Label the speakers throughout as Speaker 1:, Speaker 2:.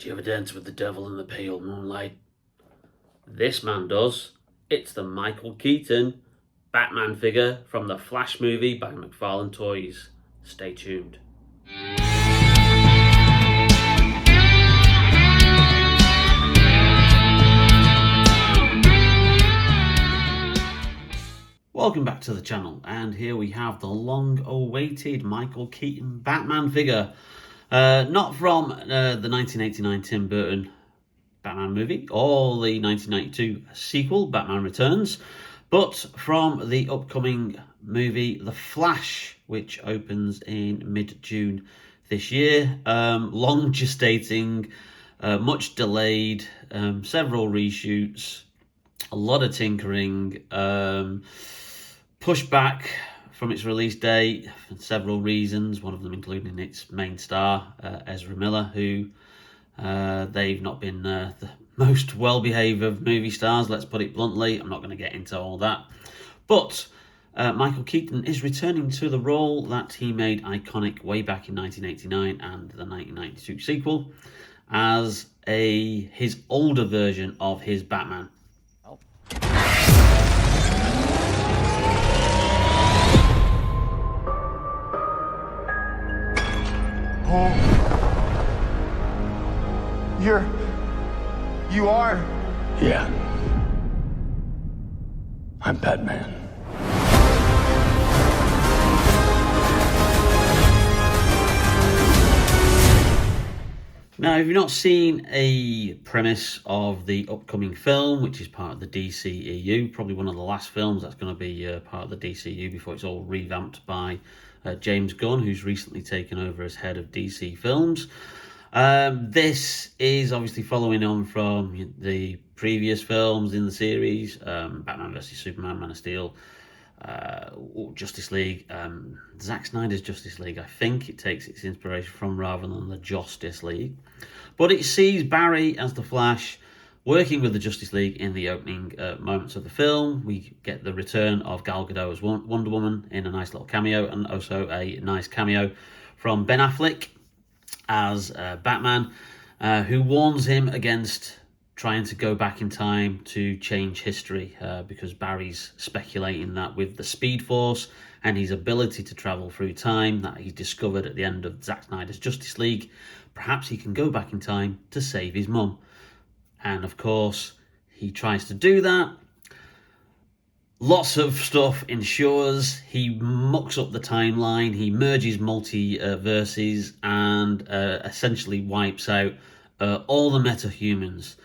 Speaker 1: Do you ever dance with the devil in the pale moonlight? This man does. It's the Michael Keaton Batman figure from the Flash movie by McFarlane Toys. Stay tuned. Welcome back to the channel, and here we have the long-awaited Michael Keaton Batman figure. Not from the 1989 Tim Burton Batman movie or the 1992 sequel, Batman Returns, but from the upcoming movie The Flash, which opens in mid-June this year. Long gestating, much delayed, several reshoots, a lot of tinkering, pushed back from its release date for several reasons, one of them including its main star, Ezra Miller, who they've not been the most well-behaved of movie stars, let's put it bluntly. I'm not going to get into all that. But Michael Keaton is returning to the role that he made iconic way back in 1989 and the 1992 sequel as his older version of his Batman.
Speaker 2: You are?
Speaker 3: Yeah. I'm Batman.
Speaker 1: Now, if you've not seen a premise of the upcoming film, which is part of the DCEU, probably one of the last films that's going to be part of the DCEU before it's all revamped by James Gunn, who's recently taken over as head of DC Films. This is obviously following on from the previous films in the series, Batman vs Superman, Man of Steel, Justice League, Zack Snyder's Justice League. I think it takes its inspiration from rather than the Justice League. But it sees Barry as the Flash working with the Justice League in the opening moments of the film. We get the return of Gal Gadot as Wonder Woman in a nice little cameo, and also a nice cameo from Ben Affleck as Batman, who warns him against trying to go back in time to change history, because Barry's speculating that with the Speed Force and his ability to travel through time that he discovered at the end of Zack Snyder's Justice League, perhaps he can go back in time to save his mum. And of course, he tries to do that. Lots of stuff ensures. He mucks up the timeline, he merges multiverses, and essentially wipes out all the metahumans.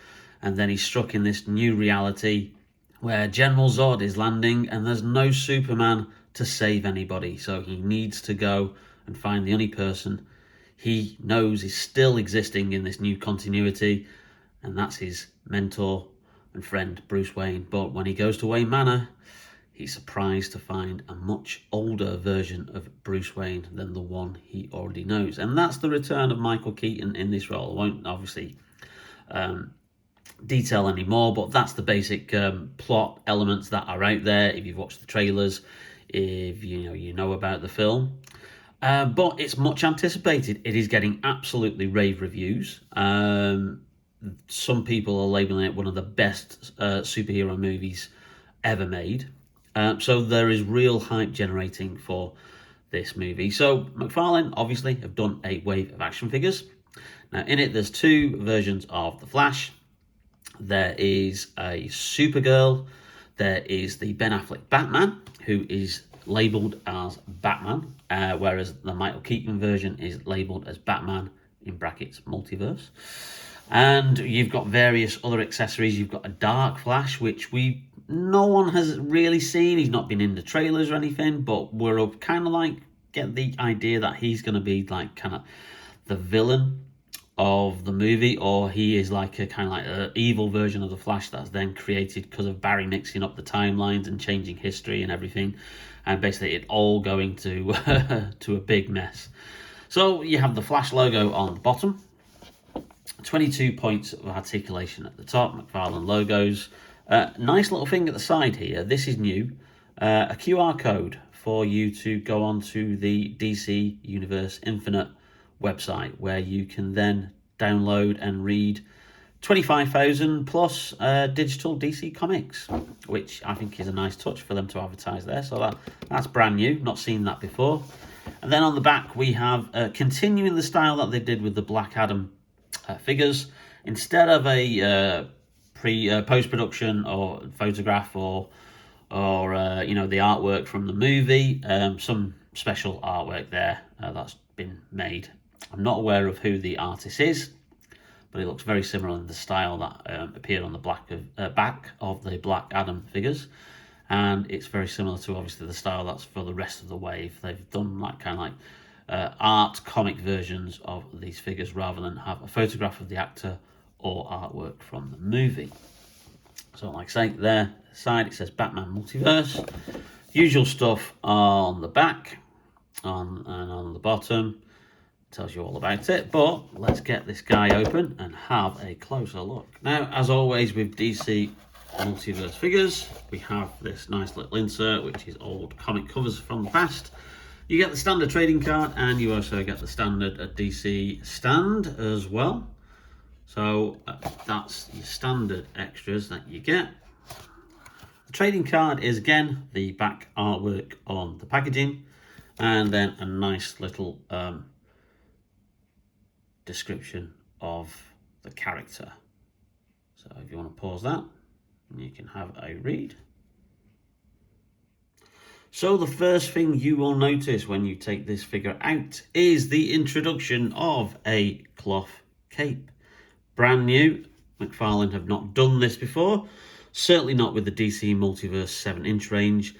Speaker 1: And then he's struck in this new reality where General Zod is landing and there's no Superman to save anybody. So he needs to go and find the only person he knows is still existing in this new continuity, and that's his mentor and friend Bruce Wayne. But when he goes to Wayne Manor, he's surprised to find a much older version of Bruce Wayne than the one he already knows. And that's the return of Michael Keaton in this role. I won't obviously detail anymore, but that's the basic plot elements that are out there. If you've watched the trailers, if you know about the film. But it's much anticipated. It is getting absolutely rave reviews. Some people are labeling it one of the best superhero movies ever made. So there is real hype generating for this movie. So McFarlane obviously have done a wave of action figures. Now in it there's two versions of the Flash. There is a Supergirl. There is the Ben Affleck Batman, who is labelled as Batman, whereas the Michael Keaton version is labelled as Batman in brackets Multiverse. And you've got various other accessories. You've got a Dark Flash, which no one has really seen. He's not been in the trailers or anything, but we're kind of like get the idea that he's going to be like kind of the villain of the movie, or he is like a kind of like an evil version of the Flash that's then created because of Barry mixing up the timelines and changing history and everything, and basically it all going to to a big mess. So you have the Flash logo on the bottom, 22 points of articulation at the top, McFarlane logos. Nice little thing at the side here, this is new, a QR code for you to go on to the DC Universe Infinite website, where you can then download and read 25,000 plus digital DC comics, which I think is a nice touch for them to advertise there. So that's brand new, not seen that before. And then on the back we have continuing the style that they did with the Black Adam figures. Instead of a post-production or photograph or you know, the artwork from the movie, some special artwork there that's been made. I'm not aware of who the artist is, but it looks very similar in the style that appeared on the back of the Black Adam figures, and it's very similar to obviously the style that's for the rest of the wave. They've done like kind of like art comic versions of these figures rather than have a photograph of the actor or artwork from the movie. So like I say, there side it says Batman Multiverse, usual stuff on the back, and on the bottom tells you all about it. But let's get this guy open and have a closer look. Now, as always with DC Multiverse figures, we have this nice little insert, which is old comic covers from the past. You get the standard trading card, and you also get the standard DC stand as well. So that's your standard extras that you get. The trading card is again the back artwork on the packaging, and then a nice little description of the character. So if you want to pause that, you can have a read. So the first thing you will notice when you take this figure out is the introduction of a cloth cape. Brand new. McFarlane have not done this before, certainly not with the DC Multiverse 7-inch range.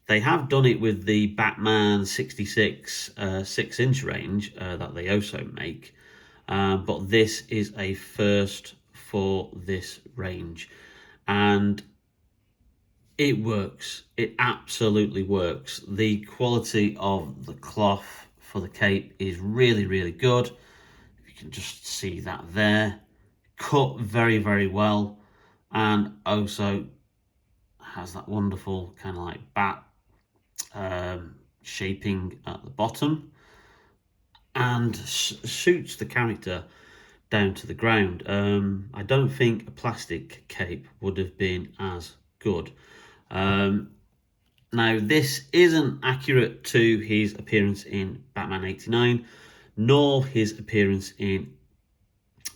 Speaker 1: They have done it with the Batman 66 6-inch range that they also make, but this is a first for this range, and it works. It absolutely works. The quality of the cloth for the cape is really, really good. You can just see that there. Cut very, very well, and also has that wonderful kind of like bat shaping at the bottom, and suits the character down to the ground. I don't think a plastic cape would have been as good. Now, this isn't accurate to his appearance in Batman 89, nor his appearance in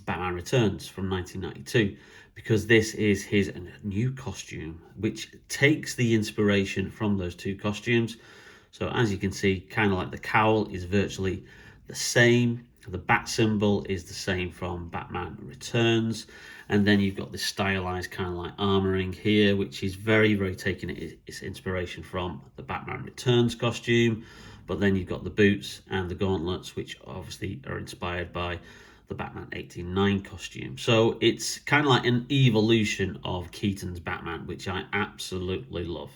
Speaker 1: Batman Returns from 1992, because this is his new costume, which takes the inspiration from those two costumes. So as you can see, kind of like the cowl is virtually the same. The bat symbol is the same from Batman Returns. And then you've got this stylized kind of like armoring here, which is very, very taking its inspiration from the Batman Returns costume. But then you've got the boots and the gauntlets, which obviously are inspired by the Batman 89 costume. So it's kind of like an evolution of Keaton's Batman, which I absolutely love.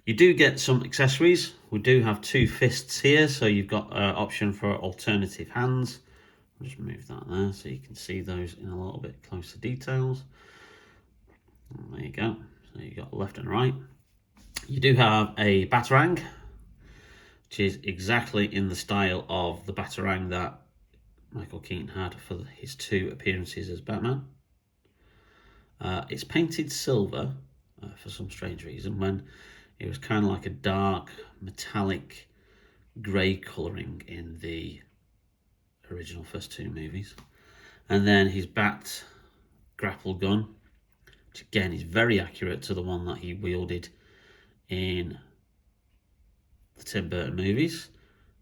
Speaker 1: You do get some accessories. We do have two fists here, so you've got an option for alternative hands. I'll just move that there so you can see those in a little bit closer details. And there you go. So you've got left and right. You do have a Batarang, which is exactly in the style of the Batarang that Michael Keaton had for his two appearances as Batman. It's painted silver for some strange reason, when it was kind of like a dark metallic grey colouring in the original first two movies. And then his bat grapple gun, which again is very accurate to the one that he wielded in the Tim Burton movies.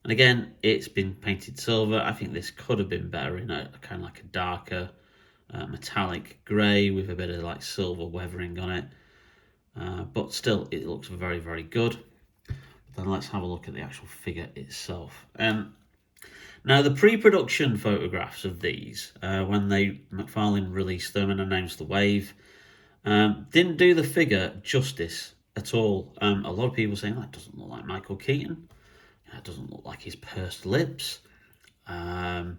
Speaker 1: And again, it's been painted silver. I think this could have been better in a kind of like a darker metallic grey with a bit of like silver weathering on it. But still, it looks very, very good. Then let's have a look at the actual figure itself. Now, the pre-production photographs of these, when McFarlane released them and announced the wave, didn't do the figure justice at all. A lot of people saying that doesn't look like Michael Keaton. It doesn't look like his pursed lips. But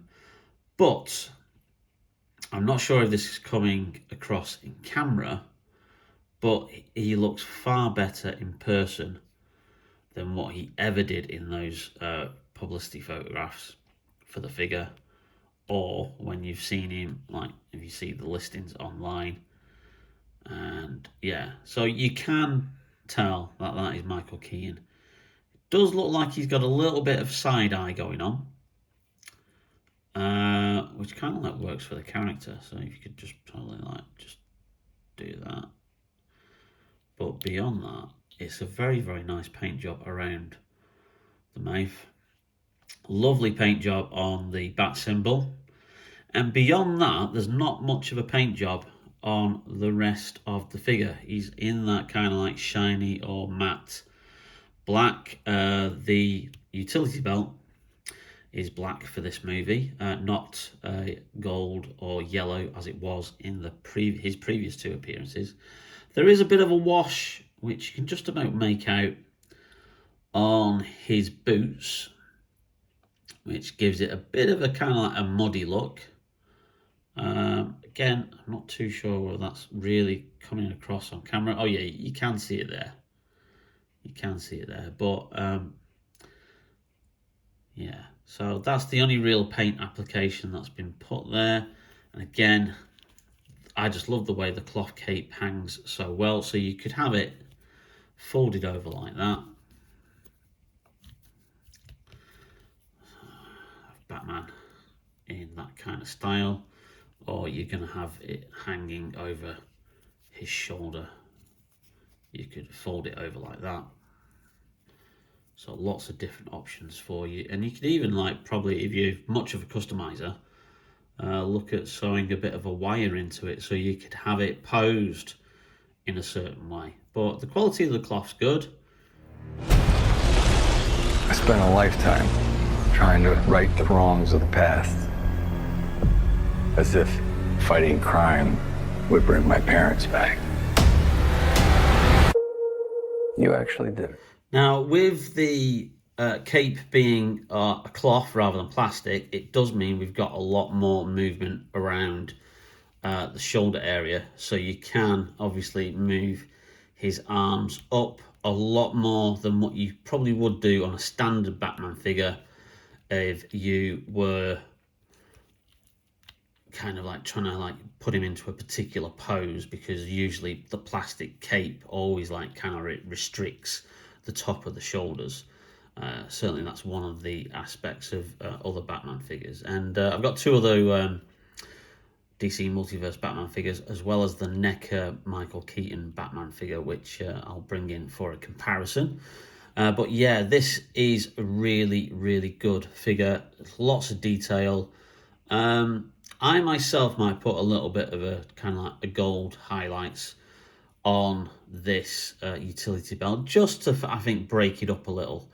Speaker 1: I'm not sure if this is coming across in camera, but he looks far better in person than what he ever did in those publicity photographs for the figure or when you've seen him, like if you see the listings online. And yeah, so you can tell that that is Michael Keaton. It does look like he's got a little bit of side eye going on, which kind of like works for the character. So if you could just totally like just do that. But beyond that, it's a very, very nice paint job around the mouth. Lovely paint job on the bat symbol. And beyond that, there's not much of a paint job on the rest of the figure. He's in that kind of like shiny or matte black. The utility belt is black for this movie, not gold or yellow as it was in his previous two appearances. There is a bit of a wash, which you can just about make out on his boots, which gives it a bit of a kind of like a muddy look. Again, I'm not too sure whether that's really coming across on camera. Oh yeah, you can see it there. You can see it there, but yeah. So that's the only real paint application that's been put there. And again, I just love the way the cloth cape hangs so well. So you could have it folded over like that. Batman in that kind of style. Or you're going to have it hanging over his shoulder. You could fold it over like that. So lots of different options for you. And you could even, like, probably, if you're much of a customizer, look at sewing a bit of a wire into it so you could have it posed in a certain way. But the quality of the cloth's good.
Speaker 3: I spent a lifetime trying to right the wrongs of the past. As if fighting crime would bring my parents back. You actually did it.
Speaker 1: Now, with the cape being a cloth rather than plastic, it does mean we've got a lot more movement around the shoulder area. So you can obviously move his arms up a lot more than what you probably would do on a standard Batman figure if you were kind of like trying to like put him into a particular pose, because usually the plastic cape always like kind of restricts the top of the shoulders. Certainly that's one of the aspects of other Batman figures. And I've got two other DC Multiverse Batman figures, as well as the NECA Michael Keaton Batman figure, which I'll bring in for a comparison. But yeah, this is a really, really good figure. Lots of detail. I myself might put a little bit of a kind of like a gold highlights on this utility belt, just to, I think, break it up a little,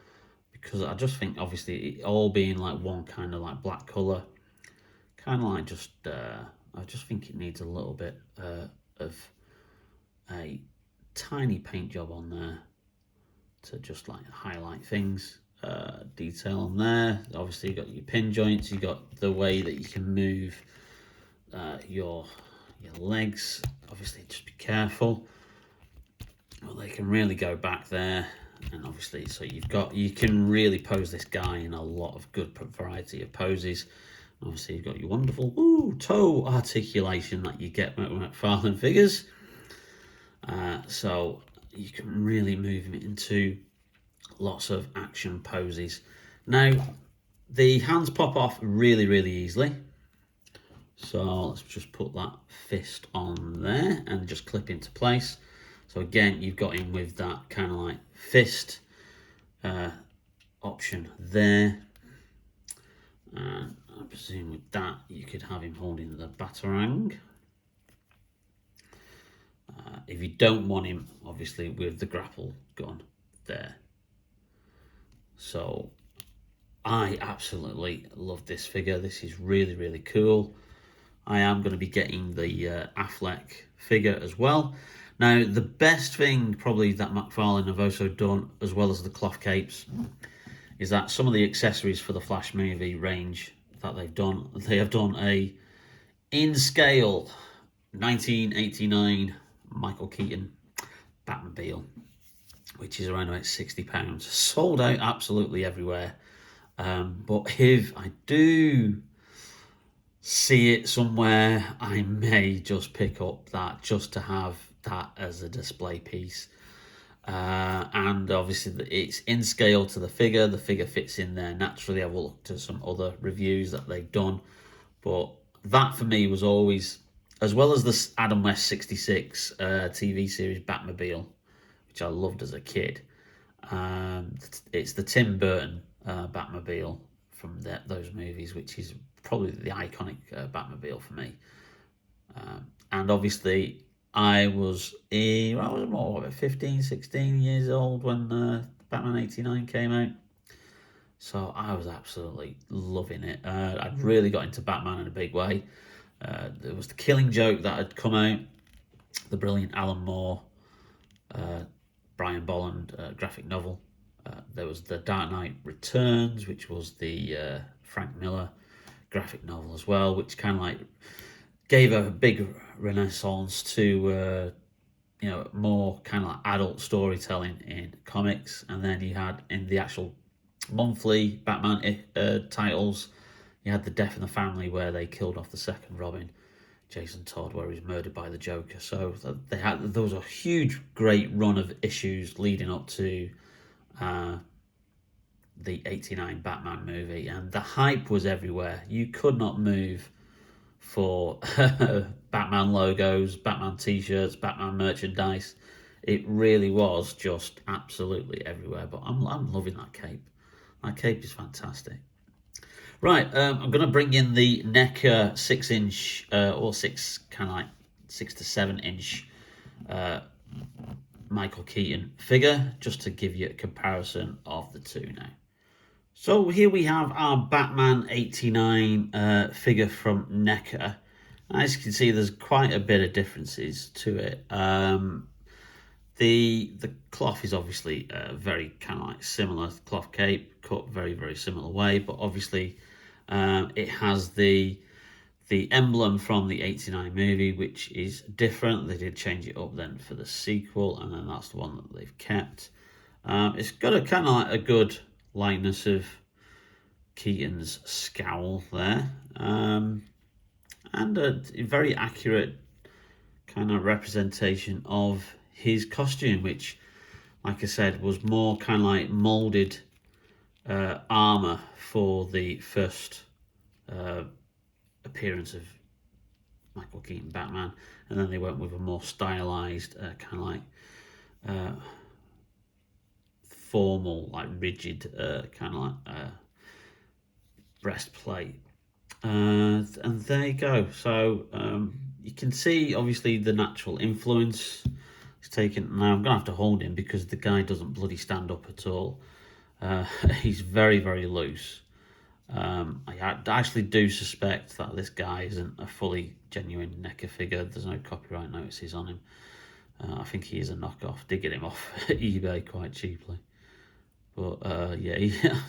Speaker 1: because I just think obviously it all being like one kind of like black colour, kind of like just I just think it needs a little bit of a tiny paint job on there to just like highlight things. Detail on there. Obviously you got your pin joints, you got the way that you can move your legs. Obviously just be careful. Well, they can really go back there, and obviously so you can really pose this guy in a lot of good variety of poses. Obviously you've got your wonderful toe articulation that you get with McFarlane figures, so you can really move him into lots of action poses. Now the hands pop off really, really easily, so let's just put that fist on there and just clip into place. So again, you've got him with that kind of like fist option there. And I presume with that, you could have him holding the batarang. If you don't want him, obviously, with the grapple gun there. So I absolutely love this figure. This is really, really cool. I am going to be getting the Affleck figure as well. Now, the best thing probably that McFarlane have also done, as well as the cloth capes, is that some of the accessories for the Flash movie range that they have done a in-scale 1989 Michael Keaton Batmobile, which is around about £60. Sold out absolutely everywhere. But if I do see it somewhere, I may just pick up that just to have that as a display piece. And obviously it's in scale to the figure. The figure fits in there naturally. I will look to some other reviews that they've done, but that for me was always, as well as this Adam West 66 TV series Batmobile, which I loved as a kid. It's the Tim Burton Batmobile from those movies, which is probably the iconic Batmobile for me. And obviously I was more 15, 16 years old when Batman 89 came out. So I was absolutely loving it. I'd really got into Batman in a big way. There was the Killing Joke that had come out, the brilliant Alan Moore, Brian Bolland graphic novel. There was the Dark Knight Returns, which was the Frank Miller graphic novel as well, which kind of like gave a big renaissance to more kind of like adult storytelling in comics. And then you had in the actual monthly Batman titles, you had the Death in the Family, where they killed off the second Robin, Jason Todd, where he was murdered by the Joker. So there was a huge, great run of issues leading up to the 89 Batman movie, and the hype was everywhere. You could not move for Batman logos, Batman t-shirts, Batman merchandise. It really was just absolutely everywhere. But I'm loving that cape. That cape is fantastic. Right, I'm going to bring in the NECA 6-inch or 6 kind of like 6 to 7-inch Michael Keaton figure, just to give you a comparison of the two now. So here we have our Batman 89 figure from NECA. As you can see, there's quite a bit of differences to it. The cloth is obviously very kind of like similar. Cloth cape, cut very, very similar way, but obviously it has the emblem from the 89 movie, which is different. They did change it up then for the sequel, and then that's the one that they've kept. It's got a kind of like a good likeness of Keaton's scowl there, and a very accurate kind of representation of his costume, which, like I said, was more kind of like molded armor for the first appearance of Michael Keaton Batman, and then they went with a more stylized kind of like formal, like rigid kind of like breastplate, and there you go. So you can see obviously the natural influence is taken. Now I'm gonna have to hold him because the guy doesn't bloody stand up at all. He's very, very loose. I actually do suspect that this guy isn't a fully genuine NECA figure. There's no copyright notices on him. I think he is a knockoff. Did get him off eBay quite cheaply. But yeah,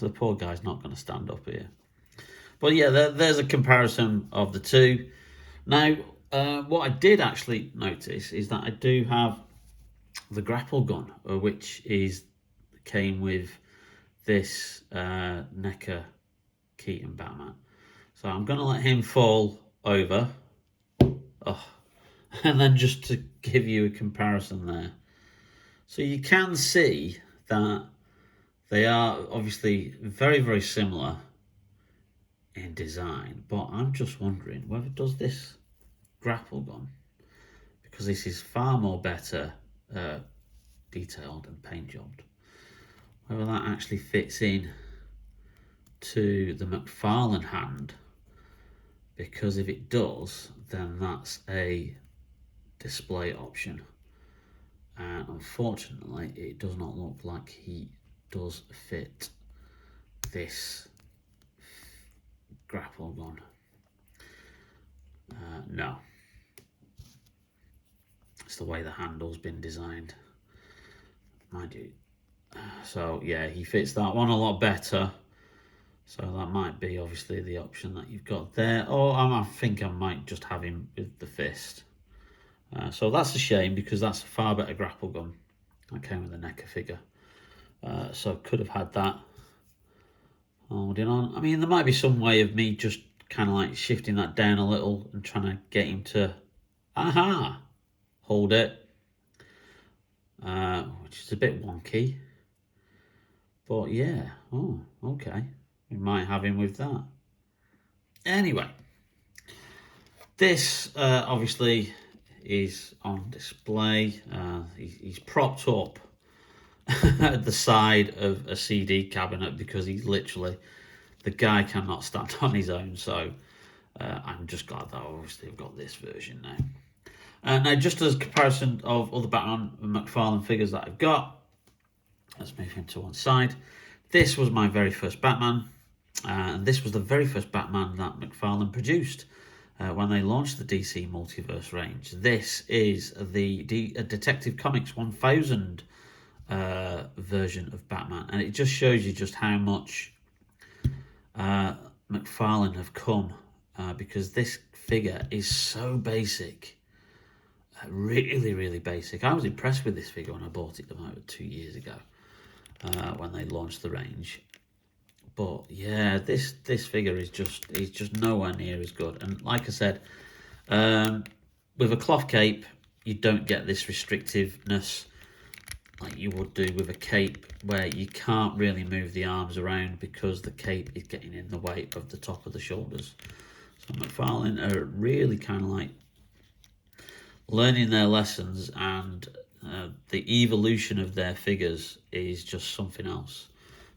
Speaker 1: the poor guy's not going to stand up here. But yeah, there's a comparison of the two. Now, what I did actually notice is that I do have the grapple gun, which came with this NECA Keaton Batman. So I'm going to let him fall over. Oh, and then just to give you a comparison there. So you can see that they are obviously very, very similar in design, but I'm just wondering whether does this grapple gun, because this is far more better detailed and paint jobbed, whether that actually fits in to the McFarlane hand, because if it does, then that's a display option, and unfortunately it does not look like he does fit this grapple gun. No, it's the way the handle's been designed, mind you. So yeah, he fits that one a lot better. So that might be obviously the option that you've got there. Or I think I might just have him with the fist. So that's a shame, because that's a far better grapple gun. That came with the NECA figure. So could have had that holding on. I mean, there might be some way of me just kind of like shifting that down a little and trying to get him to, hold it, which is a bit wonky. But yeah, oh, okay. We might have him with that. Anyway, this obviously is on display. He's propped up at the side of a CD cabinet because he's literally, the guy cannot stand on his own. So I'm just glad that obviously I've got this version now. Now, just as a comparison of other Batman McFarlane figures that I've got, let's move him to one side. This was my very first Batman, and this was the very first Batman that McFarlane produced when they launched the DC Multiverse range. This is the Detective Comics 1000 version of Batman, and it just shows you just how much McFarlane have come, because this figure is so basic. Really, really basic. I was impressed with this figure when I bought it about 2 years ago, when they launched the range. But yeah, this figure is just nowhere near as good. And like I said, with a cloth cape, you don't get this restrictiveness like you would do with a cape, where you can't really move the arms around because the cape is getting in the way of the top of the shoulders. So McFarlane are really kind of like learning their lessons, and the evolution of their figures is just something else.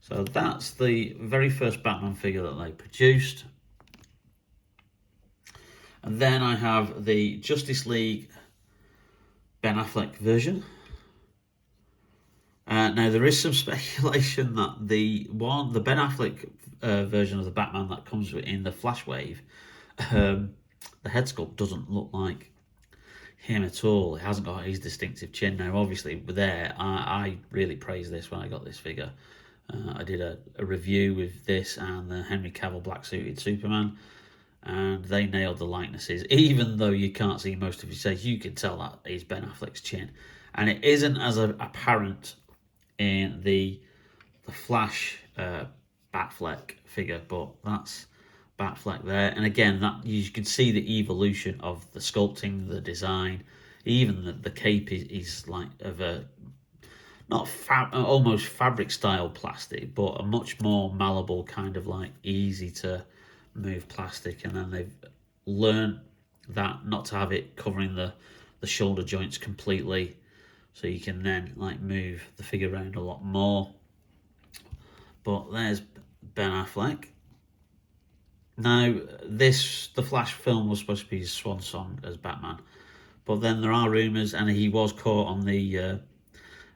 Speaker 1: So that's the very first Batman figure that they produced. And then I have the Justice League Ben Affleck version. Now there is some speculation that the Ben Affleck version of the Batman that comes in the Flash Wave, the head sculpt doesn't look like him at all. He hasn't got his distinctive chin. Now obviously there, I really praised this when I got this figure. I did a review with this and the Henry Cavill black suited Superman, and they nailed the likenesses. Even though you can't see most of his face, you can tell that is Ben Affleck's chin, and it isn't as apparent in the Flash Batfleck figure, but that's Batfleck there. And again, that you can see the evolution of the sculpting, the design, even the cape is like of a not almost fabric style plastic, but a much more malleable kind of like easy to move plastic. And then they've learned that not to have it covering the shoulder joints completely, so you can then like move the figure around a lot more. But there's Ben Affleck. Now the Flash film was supposed to be his swan song as Batman, but then there are rumours, and he was caught on the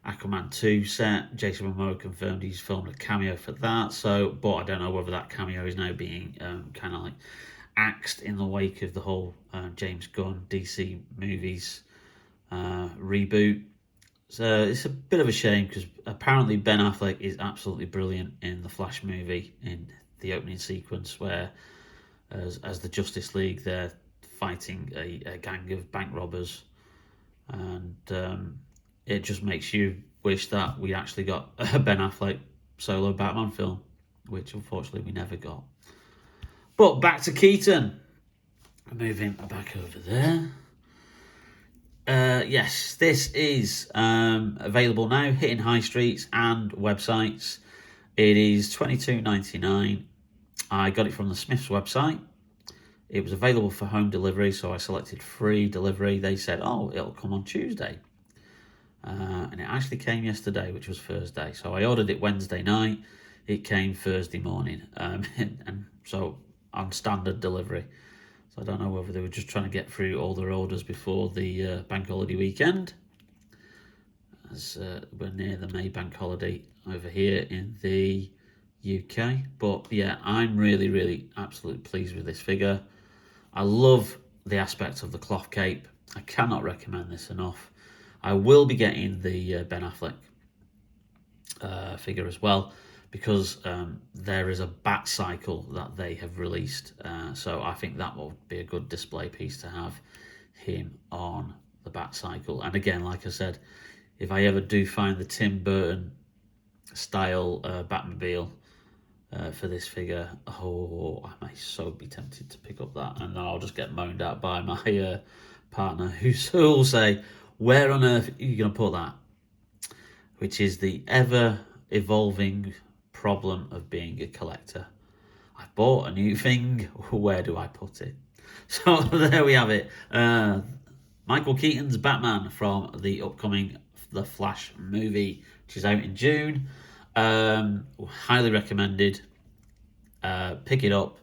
Speaker 1: Aquaman 2 set. Jason Momoa confirmed he's filmed a cameo for that. So, but I don't know whether that cameo is now being kind of like axed in the wake of the whole James Gunn DC movies reboot. So it's a bit of a shame, because apparently Ben Affleck is absolutely brilliant in the Flash movie, in the opening sequence where as the Justice League, they're fighting a gang of bank robbers, and it just makes you wish that we actually got a Ben Affleck solo Batman film, which unfortunately we never got. But back to Keaton. Move him back over there. Yes, this is available now, hitting high streets and websites. It is $22.99. I got it from the Smiths website. It was available for home delivery, so I selected free delivery. They said, oh, it'll come on Tuesday. And it actually came yesterday, which was Thursday. So I ordered it Wednesday night. It came Thursday morning. And so on standard delivery. So I don't know whether they were just trying to get through all their orders before the bank holiday weekend, as we're near the May bank holiday over here in the UK. But yeah, I'm really, really absolutely pleased with this figure. I love the aspect of the cloth cape. I cannot recommend this enough. I will be getting the Ben Affleck figure as well, because there is a bat cycle that they have released. So I think that will be a good display piece to have him on the bat cycle. And again, like I said, if I ever do find the Tim Burton style Batmobile, for this figure. Oh, I may so be tempted to pick up that, and then I'll just get moaned at by my partner, who will say, where on earth are you going to put that? Which is the ever-evolving problem of being a collector. I've bought a new thing, where do I put it? So there we have it. Michael Keaton's Batman from the upcoming The Flash movie, which is out in June. Highly recommended. Pick it up.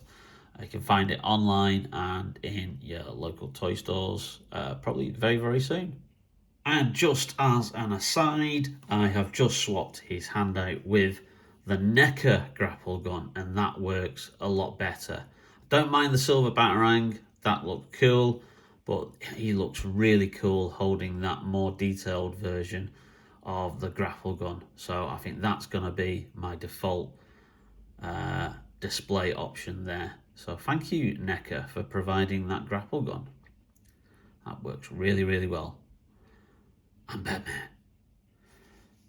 Speaker 1: You can find it online and in your local toy stores probably very, very soon. And just as an aside, I have just swapped his handout with the NECA grapple gun, and that works a lot better. Don't mind the silver Batarang, that looked cool, but he looks really cool holding that more detailed version of the grapple gun. So I think that's going to be my default display option there. So thank you, NECA, for providing that grapple gun. That works really, really well. I'm Batman.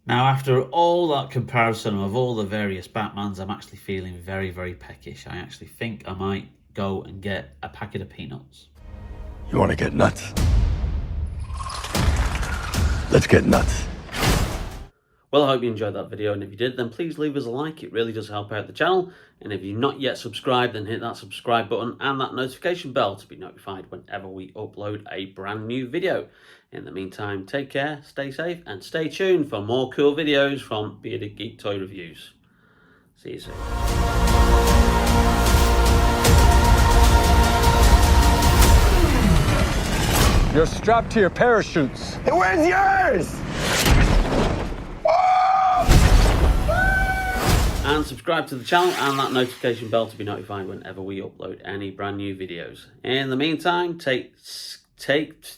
Speaker 1: Now, after all that comparison of all the various Batmans, I'm actually feeling very, very peckish. I actually think I might go and get a packet of peanuts.
Speaker 3: You want to get nuts? Let's get nuts.
Speaker 1: Well, I hope you enjoyed that video, and if you did, then please leave us a like. It really does help out the channel. And if you've not yet subscribed, then hit that subscribe button and that notification bell to be notified whenever we upload a brand new video. In the meantime, take care, stay safe, and stay tuned for more cool videos from Bearded Geek Toy Reviews. See you soon.
Speaker 3: You're strapped to your parachutes.
Speaker 2: Hey, where's yours?
Speaker 1: And subscribe to the channel and that notification bell to be notified whenever we upload any brand new videos. In the meantime, take safe